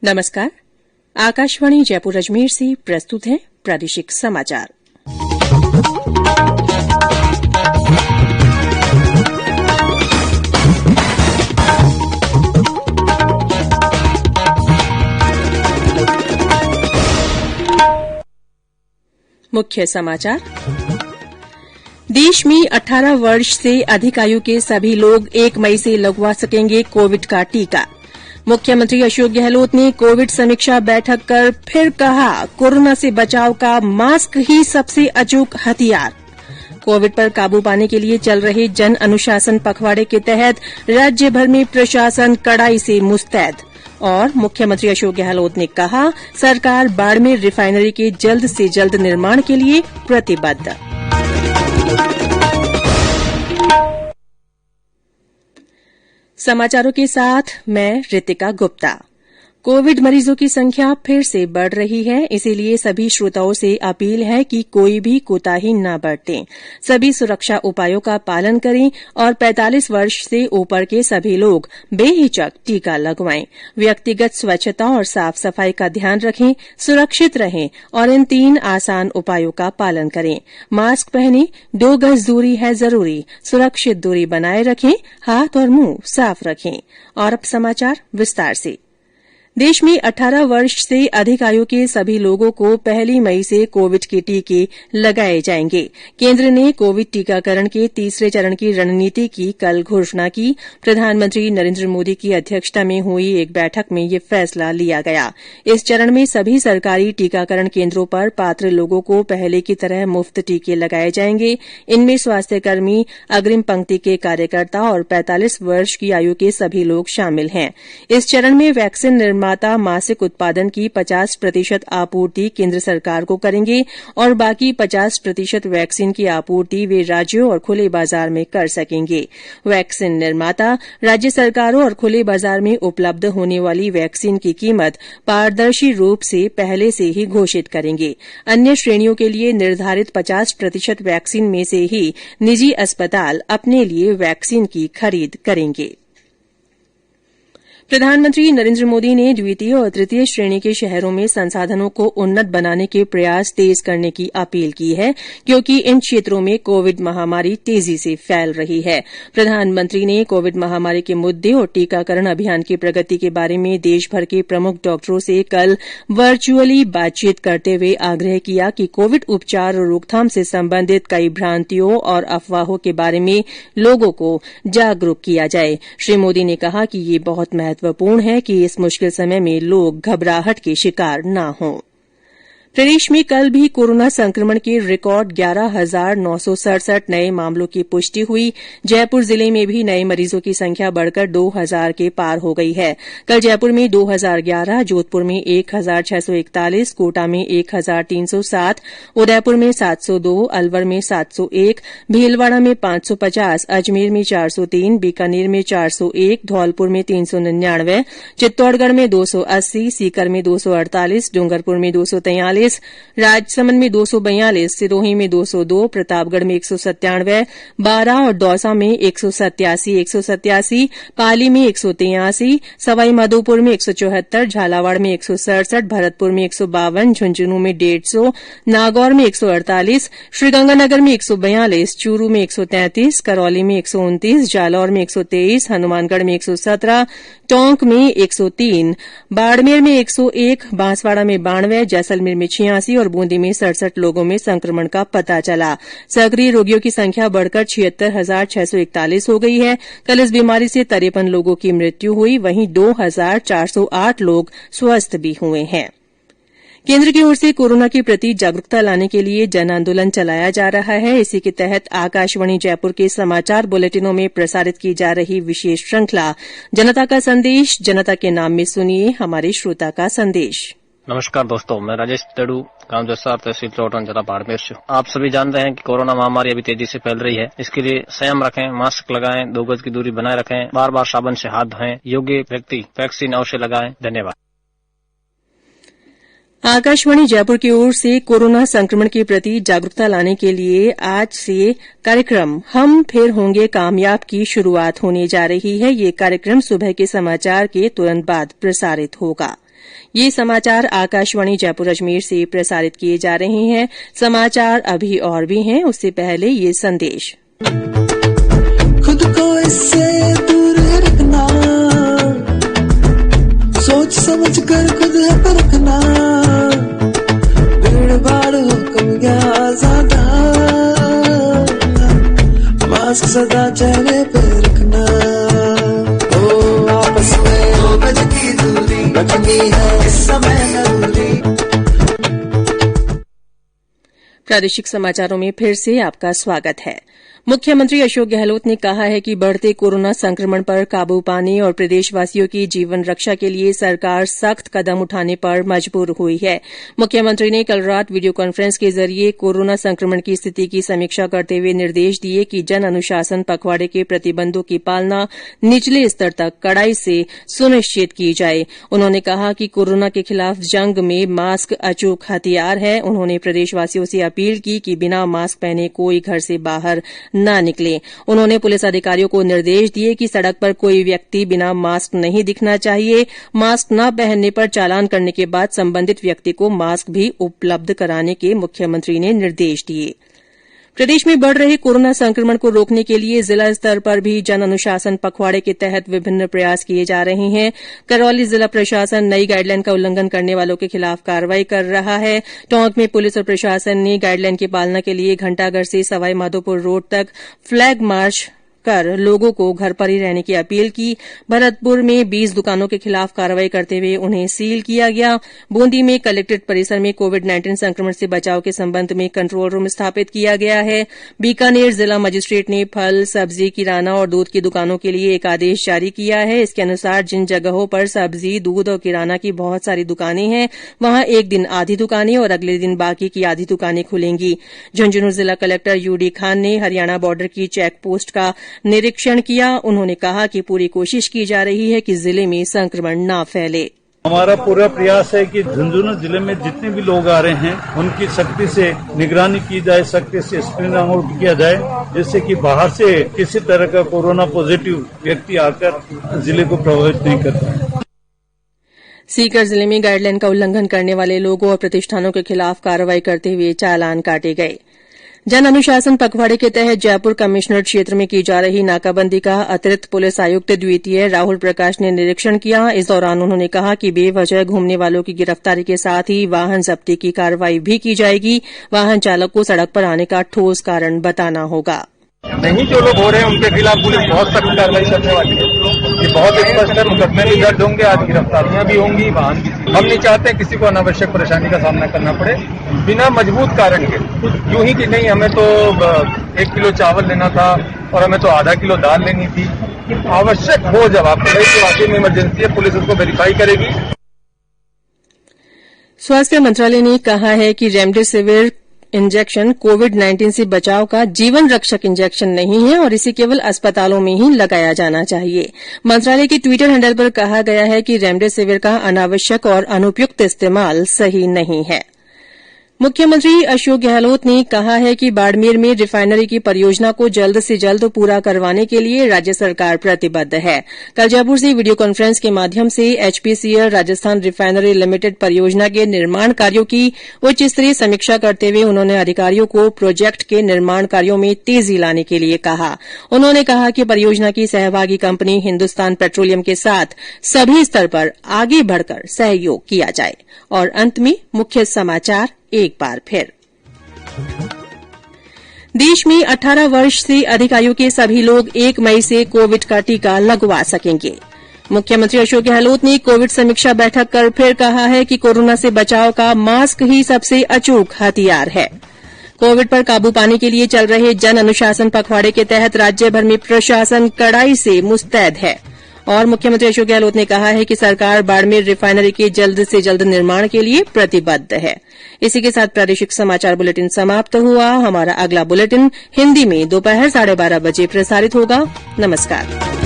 नमस्कार। आकाशवाणी जयपुर अजमेर से प्रस्तुत है प्रादेशिक समाचार। मुख्य समाचार। देश में 18 वर्ष से अधिक आयु के सभी लोग 1 मई से लगवा सकेंगे कोविड का टीका। मुख्यमंत्री अशोक गहलोत ने कोविड समीक्षा बैठक कर फिर कहा, कोरोना से बचाव का मास्क ही सबसे अचूक हथियार। कोविड पर काबू पाने के लिए चल रहे जन अनुशासन पखवाड़े के तहत राज्य भर में प्रशासन कड़ाई से मुस्तैद। और मुख्यमंत्री अशोक गहलोत ने कहा, सरकार बाड़मेर रिफाइनरी के जल्द से जल्द निर्माण के लिए प्रतिबद्ध। समाचारों के साथ मैं रितिका गुप्ता। कोविड मरीजों की संख्या फिर से बढ़ रही है, इसीलिए सभी श्रोताओं से अपील है कि कोई भी कोताही न बरतें। सभी सुरक्षा उपायों का पालन करें और 45 वर्ष से ऊपर के सभी लोग बेहिचक टीका लगवाएं। व्यक्तिगत स्वच्छता और साफ सफाई का ध्यान रखें, सुरक्षित रहें और इन 3 आसान उपायों का पालन करें। मास्क पहनें, 2 गज दूरी है जरूरी, सुरक्षित दूरी बनाए रखें, हाथ और मुंह साफ रखें। और अब समाचार विस्तार से। देश में 18 वर्ष से अधिक आयु के सभी लोगों को 1 मई से कोविड के टीके लगाए जाएंगे। केंद्र ने कोविड टीकाकरण के तीसरे चरण की रणनीति की कल घोषणा की। प्रधानमंत्री नरेंद्र मोदी की अध्यक्षता में हुई एक बैठक में यह फैसला लिया गया। इस चरण में सभी सरकारी टीकाकरण केंद्रों पर पात्र लोगों को पहले की तरह मुफ्त टीके लगाए जाएंगे। इनमें स्वास्थ्यकर्मी, अग्रिम पंक्ति के कार्यकर्ता और 45 वर्ष की आयु के सभी लोग शामिल हैं। इस चरण में वैक्सीन निर्माता मासिक उत्पादन की 50% आपूर्ति केंद्र सरकार को करेंगे और बाकी 50% वैक्सीन की आपूर्ति वे राज्यों और खुले बाजार में कर सकेंगे। वैक्सीन निर्माता राज्य सरकारों और खुले बाजार में उपलब्ध होने वाली वैक्सीन की कीमत पारदर्शी रूप से पहले से ही घोषित करेंगे। अन्य श्रेणियों के लिए निर्धारित 50% वैक्सीन में से ही निजी अस्पताल अपने लिए वैक्सीन की खरीद करेंगे। प्रधानमंत्री नरेंद्र मोदी ने द्वितीय और तृतीय श्रेणी के शहरों में संसाधनों को उन्नत बनाने के प्रयास तेज करने की अपील की है, क्योंकि इन क्षेत्रों में कोविड महामारी तेजी से फैल रही है। प्रधानमंत्री ने कोविड महामारी के मुद्दे और टीकाकरण अभियान की प्रगति के बारे में देशभर के प्रमुख डॉक्टरों से कल वर्चुअली बातचीत करते हुए आग्रह किया कि कोविड उपचार और रोकथाम से संबंधित कई भ्रांतियों और अफवाहों के बारे में लोगों को जागरूक किया जाए। श्री मोदी ने कहा कि ये बहुत महत्वपूर्ण है कि इस मुश्किल समय में लोग घबराहट के शिकार न हों। प्रदेश में कल भी कोरोना संक्रमण के रिकॉर्ड 11,967 नए मामलों की पुष्टि हुई। जयपुर जिले में भी नए मरीजों की संख्या बढ़कर 2,000 के पार हो गई है। कल जयपुर में 2,011, जोधपुर में 1,641, कोटा में 1,307, उदयपुर में 702, अलवर में 701, भीलवाड़ा में 550, अजमेर में 403, बीकानेर में 401, धौलपुर में 399, चित्तौड़गढ़ में 280, सीकर में 248, डूंगरपुर में 243, राजसमंद में 242, सिरोही में 202, प्रतापगढ़ में 197, बारां और दौसा में 187, पाली में 183, सवाईमाधोपुर में 174, झालावाड़ में 167, भरतपुर में 152, झुंझुनू में 150, नागौर में 148, श्रीगंगानगर में 142, चूरू में 133, करौली में 129, जालौर में 123, हनुमानगढ़ में 117, टोंक में 103, बाड़मेर में 101, बांसवाड़ा में 92, जैसलमेर में 86 और बूंदी में 67 लोगों में संक्रमण का पता चला। सक्रिय रोगियों की संख्या बढ़कर 76,641 हो गई है। कल इस बीमारी से 53 लोगों की मृत्यु हुई, वहीं 2,408 लोग स्वस्थ भी हुए हैं। केंद्र की ओर से कोरोना के प्रति जागरूकता लाने के लिए जन आंदोलन चलाया जा रहा है। इसी के तहत आकाशवाणी जयपुर के समाचार बुलेटिनों में प्रसारित की जा रही विशेष श्रृंखला जनता का संदेश, जनता के नाम में सुनिए हमारे श्रोता का संदेश। नमस्कार दोस्तों, मैं राजेश तेड़ू, गांव जसार, तहसील चौटन, जिला बाड़मेर से। आप सभी जान रहे हैं कि कोरोना महामारी अभी तेजी से फैल रही है। इसके लिए संयम रखें, मास्क लगाएं, 2 गज की दूरी बनाए रखें, बार बार साबुन से हाथ धोएं, योग्य व्यक्ति वैक्सीन अवश्य लगाएं। धन्यवाद। आकाशवाणी जयपुर की ओर से कोरोना संक्रमण के प्रति जागरूकता लाने के लिए आज से कार्यक्रम हम फिर होंगे कामयाब की शुरूआत होने जा रही है। ये कार्यक्रम सुबह के समाचार के तुरंत बाद प्रसारित होगा। ये समाचार आकाशवाणी जयपुर अजमेर से प्रसारित किए जा रहे हैं। समाचार अभी और भी हैं, उससे पहले ये संदेश। खुद को इससे दूर रखना, सोच समझ कर खुद है परखना, भीड़ भाड़ हो कम या ज्यादा, मास्क सदा चेहरे पे रखना, ओ आपस में 2 गज की दूरी रखनी है इस समय जरूरी। प्रादेशिक समाचारों में फिर से आपका स्वागत है। मुख्यमंत्री अशोक गहलोत ने कहा है कि बढ़ते कोरोना संक्रमण पर काबू पाने और प्रदेशवासियों की जीवन रक्षा के लिए सरकार सख्त कदम उठाने पर मजबूर हुई है। मुख्यमंत्री ने कल रात वीडियो कॉन्फ्रेंस के जरिए कोरोना संक्रमण की स्थिति की समीक्षा करते हुए निर्देश दिए कि जन अनुशासन पखवाड़े के प्रतिबंधों की पालना निचले स्तर तक कड़ाई से सुनिश्चित की जाए। उन्होंने कहा कि कोरोना के खिलाफ जंग में मास्क अचूक हथियार है। उन्होंने प्रदेशवासियों से अपील की कि बिना मास्क पहने कोई घर से बाहर न निकले। उन्होंने पुलिस अधिकारियों को निर्देश दिए कि सड़क पर कोई व्यक्ति बिना मास्क नहीं दिखना चाहिए। मास्क न पहनने पर चालान करने के बाद संबंधित व्यक्ति को मास्क भी उपलब्ध कराने के मुख्यमंत्री ने निर्देश दिए। प्रदेश में बढ़ रहे कोरोना संक्रमण को रोकने के लिए जिला स्तर पर भी जन अनुशासन पखवाड़े के तहत विभिन्न प्रयास किए जा रहे हैं। करौली जिला प्रशासन नई गाइडलाइन का उल्लंघन करने वालों के खिलाफ कार्रवाई कर रहा है। टोंक में पुलिस और प्रशासन ने गाइडलाइन की पालना के लिए घंटाघर से सवाई माधोपुर रोड तक फ्लैग मार्च कर लोगों को घर पर ही रहने की अपील की। भरतपुर में 20 दुकानों के खिलाफ कार्रवाई करते हुए उन्हें सील किया गया। बूंदी में कलेक्ट्रेट परिसर में कोविड-19 संक्रमण से बचाव के संबंध में कंट्रोल रूम स्थापित किया गया है। बीकानेर जिला मजिस्ट्रेट ने फल, सब्जी, किराना और दूध की दुकानों के लिए एक आदेश जारी किया है। इसके अनुसार जिन जगहों पर सब्जी, दूध और किराना की बहुत सारी दुकानें हैं, वहां एक दिन आधी दुकानें और अगले दिन बाकी की आधी दुकानें खुलेंगी। झुंझुनू जिला कलेक्टर यूडी खान ने हरियाणा बॉर्डर की चेक पोस्ट का निरीक्षण किया। उन्होंने कहा कि पूरी कोशिश की जा रही है कि जिले में संक्रमण न फैले। हमारा पूरा प्रयास है कि झुंझुनू जिले में जितने भी लोग आ रहे हैं उनकी सख्ती से निगरानी की जाए, सख्ती से स्क्रीनिंग आउट किया जाए, जिससे कि बाहर से किसी तरह का कोरोना पॉजिटिव व्यक्ति आकर जिले को प्रभावित नहीं करता। सीकर जिले में गाइडलाइन का उल्लंघन करने वाले लोगों और प्रतिष्ठानों के खिलाफ कार्रवाई करते हुए चालान काटे गए। जन अनुशासन पखवाड़े के तहत जयपुर कमिश्नरेट क्षेत्र में की जा रही नाकाबंदी का अतिरिक्त पुलिस आयुक्त द्वितीय राहुल प्रकाश ने निरीक्षण किया। इस दौरान उन्होंने कहा कि बेवजह घूमने वालों की गिरफ्तारी के साथ ही वाहन जब्ती की कार्रवाई भी की जाएगी। वाहन चालक को सड़क पर आने का ठोस कारण बताना होगा। नहीं, जो लोग हो रहे हैं उनके खिलाफ पुलिस बहुत सख्त कार्रवाई करने वाली है। ये बहुत स्पष्ट है, मुकदमे भी दर्ज होंगे, आज गिरफ्तारियां भी होंगी, वाहन भी। हम नहीं चाहते किसी को अनावश्यक परेशानी का सामना करना पड़े बिना मजबूत कारण के। यूं ही कि नहीं हमें तो 1 किलो चावल लेना था और हमें तो आधा किलो दाल लेनी थी। आवश्यक हो जब आपको वाकई में इमरजेंसी है, पुलिस उसको वेरीफाई करेगी। स्वास्थ्य मंत्रालय ने कहा है कि रेमडेसिविर इंजेक्शन कोविड-19 से बचाव का जीवन रक्षक इंजेक्शन नहीं है और इसे केवल अस्पतालों में ही लगाया जाना चाहिए। मंत्रालय के ट्विटर हैंडल पर कहा गया है कि रेमडेसिविर का अनावश्यक और अनुपयुक्त इस्तेमाल सही नहीं है। मुख्यमंत्री अशोक गहलोत ने कहा है कि बाड़मेर में रिफाइनरी की परियोजना को जल्द से जल्द पूरा करवाने के लिए राज्य सरकार प्रतिबद्ध है। कल जयपुर से वीडियो कॉन्फ्रेंस के माध्यम से एचपीसीएल राजस्थान रिफाइनरी लिमिटेड परियोजना के निर्माण कार्यों की उच्च स्तरीय समीक्षा करते हुए उन्होंने अधिकारियों को प्रोजेक्ट के निर्माण कार्यों में तेजी लाने के लिए कहा। उन्होंने कहा कि परियोजना की सहभागी कंपनी हिन्दुस्तान पेट्रोलियम के साथ सभी स्तर पर आगे बढ़कर सहयोग किया जाए। और अंत में मुख्य समाचार एक बार फिर। देश में 18 वर्ष से अधिक आयु के सभी लोग 1 मई से कोविड का टीका लगवा सकेंगे। मुख्यमंत्री अशोक गहलोत ने कोविड समीक्षा बैठक कर फिर कहा है कि कोरोना से बचाव का मास्क ही सबसे अचूक हथियार है। कोविड पर काबू पाने के लिए चल रहे जन अनुशासन पखवाड़े के तहत राज्यभर में प्रशासन कड़ाई से मुस्तैद है। और मुख्यमंत्री अशोक गहलोत ने कहा है कि सरकार बाड़मेर रिफाइनरी के जल्द से जल्द निर्माण के लिए प्रतिबद्ध है। इसी के साथ प्रादेशिक समाचार बुलेटिन समाप्त हुआ। हमारा अगला बुलेटिन हिन्दी में दोपहर 12:30 बजे प्रसारित होगा। नमस्कार।